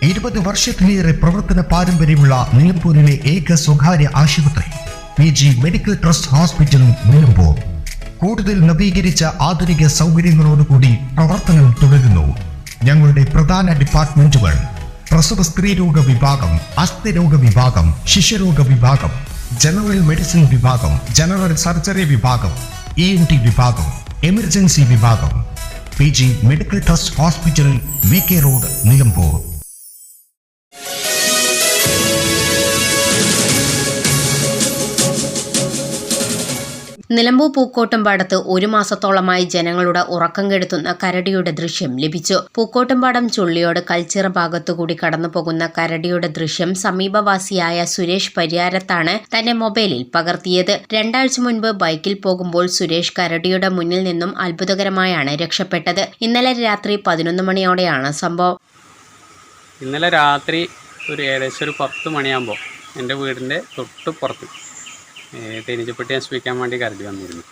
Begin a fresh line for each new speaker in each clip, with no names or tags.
20 വർഷത്തിലേറെ പ്രവർത്തന പാരമ്പര്യമുള്ള നിലമ്പൂരിലെ ഏക സ്വകാര്യ ആശുപത്രി PG medical trust hospital Nilambur കൂടുതൽ നവീകരിച്ച ആധുനിക സൗകര്യങ്ങളോടുകൂടി പ്രവർത്തനം തുടരുന്നു. ഞങ്ങളുടെ പ്രധാന ഡിപ്പാർട്ട്മെന്റുകൾ: പ്രസവ സ്ത്രീരോഗ വിഭാഗം, അസ്ഥിരോഗ വിഭാഗം, ശിശുരോഗ വിഭാഗം, ജനറൽ മെഡിസിൻ വിഭാഗം, ജനറൽ സർജറി വിഭാഗം, ENT വിഭാഗം, എമർജൻസി വിഭാഗം. PG medical trust hospital, VK road, Nilambur.
Nilambur പൂക്കോട്ടുംപാടത്ത് 1 മാസത്തോളമായി ജനങ്ങളുടെ ഉറക്കം കെടുത്തുന്ന കരടിയുടെ ദൃശ്യം ലഭിച്ചു. പൂക്കോട്ടുംപാടം ചുള്ളിയോട് കൽച്ചിറ ഭാഗത്തുകൂടി കടന്നുപോകുന്ന കരടിയുടെ ദൃശ്യം സമീപവാസിയായ സുരേഷ് പരിയാരത്താണ് തന്റെ മൊബൈലിൽ പകർത്തിയത്. 2 ആഴ്ച മുൻപ് ബൈക്കിൽ പോകുമ്പോൾ സുരേഷ് കരടിയുടെ മുന്നിൽ നിന്നും അത്ഭുതകരമായാണ് രക്ഷപ്പെട്ടത്. ഇന്നലെ രാത്രി 11 മണിയോടെയാണ് സംഭവം.
ഇന്നലെ രാത്രി ഏകദേശം ഒരു 10 മണിയാകുമ്പോൾ എൻ്റെ വീടിൻ്റെ തൊട്ടുപുറത്ത് തേനീച്ചപ്പെട്ടി നശിപ്പിക്കാൻ വേണ്ടി കരടി വന്നിരുന്നു.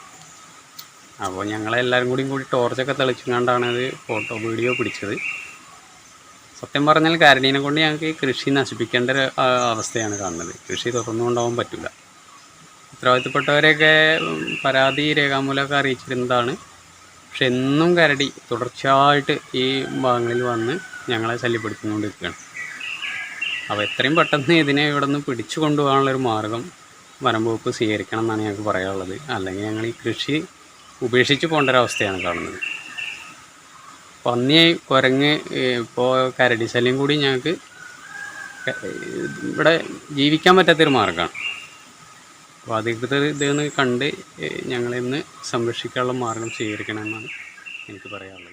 അപ്പോൾ ഞങ്ങളെല്ലാവരും കൂടി ടോർച്ചൊക്കെ തെളിച്ചുകൊണ്ടാണ് അത് വീഡിയോ പിടിച്ചത്. സത്യം പറഞ്ഞാൽ കരടീനെ കൊണ്ട് ഞങ്ങൾക്ക് കൃഷി നശിപ്പിക്കേണ്ട ഒരു അവസ്ഥയാണ് കാണുന്നത്. കൃഷി തുറന്നുകൊണ്ടാവാൻ പറ്റില്ല. ഉത്തരവാദിത്തപ്പെട്ടവരെയൊക്കെ പരാതി രേഖാമൂലമൊക്കെ അറിയിച്ചിരുന്നതാണ്. പക്ഷെ എന്നും കരടി തുടർച്ചയായിട്ട് ഈ ഭാഗങ്ങളിൽ വന്ന് ഞങ്ങളെ ശല്യപ്പെടുത്തിക്കൊണ്ടിരിക്കുകയാണ്. അപ്പോൾ എത്രയും പെട്ടെന്ന് ഇതിനെ ഇവിടെ നിന്ന് പിടിച്ചു കൊണ്ടുപോകാനുള്ളൊരു മാർഗം വനം വകുപ്പ് സ്വീകരിക്കണം എന്നാണ് ഞങ്ങൾക്ക് പറയാനുള്ളത്. അല്ലെങ്കിൽ ഞങ്ങൾ ഈ കൃഷി ഉപേക്ഷിച്ച് പോകേണ്ട ഒരവസ്ഥയാണ് കാണുന്നത്. പന്നി, കുരങ്ങ്, ഇപ്പോൾ കരടി ശല്യം കൂടി ഞങ്ങൾക്ക് ഇവിടെ ജീവിക്കാൻ പറ്റാത്തൊരു മാർഗ്ഗമാണ്. അപ്പോൾ അധികൃതർ ഇതൊന്ന് കണ്ട് ഞങ്ങളിന്ന് സംരക്ഷിക്കാനുള്ള മാർഗം സ്വീകരിക്കണമെന്നാണ് എനിക്ക് പറയാനുള്ളത്.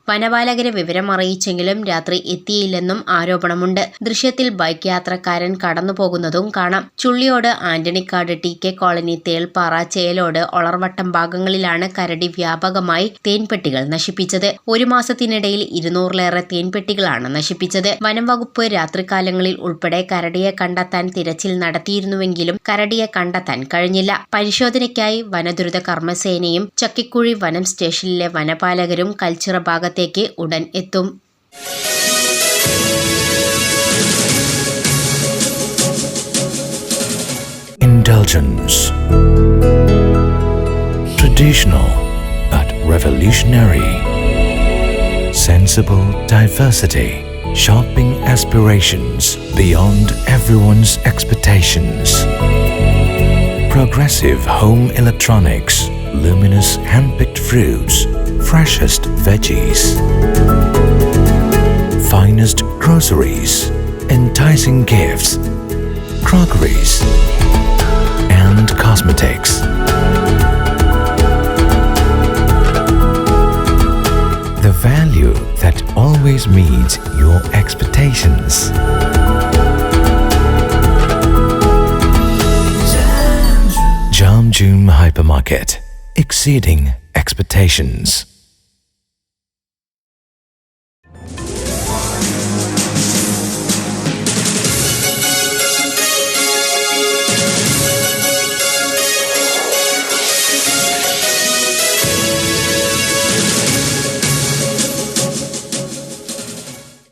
വനപാലകരെ വിവരം അറിയിച്ചെങ്കിലും രാത്രി എത്തിയില്ലെന്നും ആരോപണമുണ്ട്. ദൃശ്യത്തിൽ ബൈക്ക് യാത്രക്കാരൻ കടന്നുപോകുന്നതും കാണാം. ചുള്ളിയോട്, ആന്റണിക്കാട്, TK കോളനി, തേൾപ്പാറ, ചേലോട്, ഒളർവട്ടം ഭാഗങ്ങളിലാണ് കരടി വ്യാപകമായി തേൻപെട്ടികൾ നശിപ്പിച്ചത്. 1 മാസത്തിനിടയിൽ 200-ലേറെ തേൻപെട്ടികളാണ് നശിപ്പിച്ചത്. വനം വകുപ്പ് രാത്രികാലങ്ങളിൽ ഉൾപ്പെടെ കരടിയെ കണ്ടെത്താൻ തിരച്ചിൽ നടത്തിയിരുന്നുവെങ്കിലും കരടിയെ കണ്ടെത്താൻ കഴിഞ്ഞില്ല. പരിശോധനയ്ക്കായി വനദുരിത കർമ്മസേനയും ചക്കിക്കുഴി വനം സ്റ്റേഷനിലെ വനപാലകരും കൽച്ചിറ ഭാഗത്തേക്ക് ഉടൻ എത്തും.
Indulgence. Traditional but revolutionary. Sensible diversity. Shopping aspirations beyond everyone's expectations. Progressive home electronics. Luminous hand-picked fruits. Freshest veggies. Finest groceries. Enticing gifts. Crockeries. And cosmetics. The value that always meets your expectations. Jam June Hypermarket. Exceeding expectations.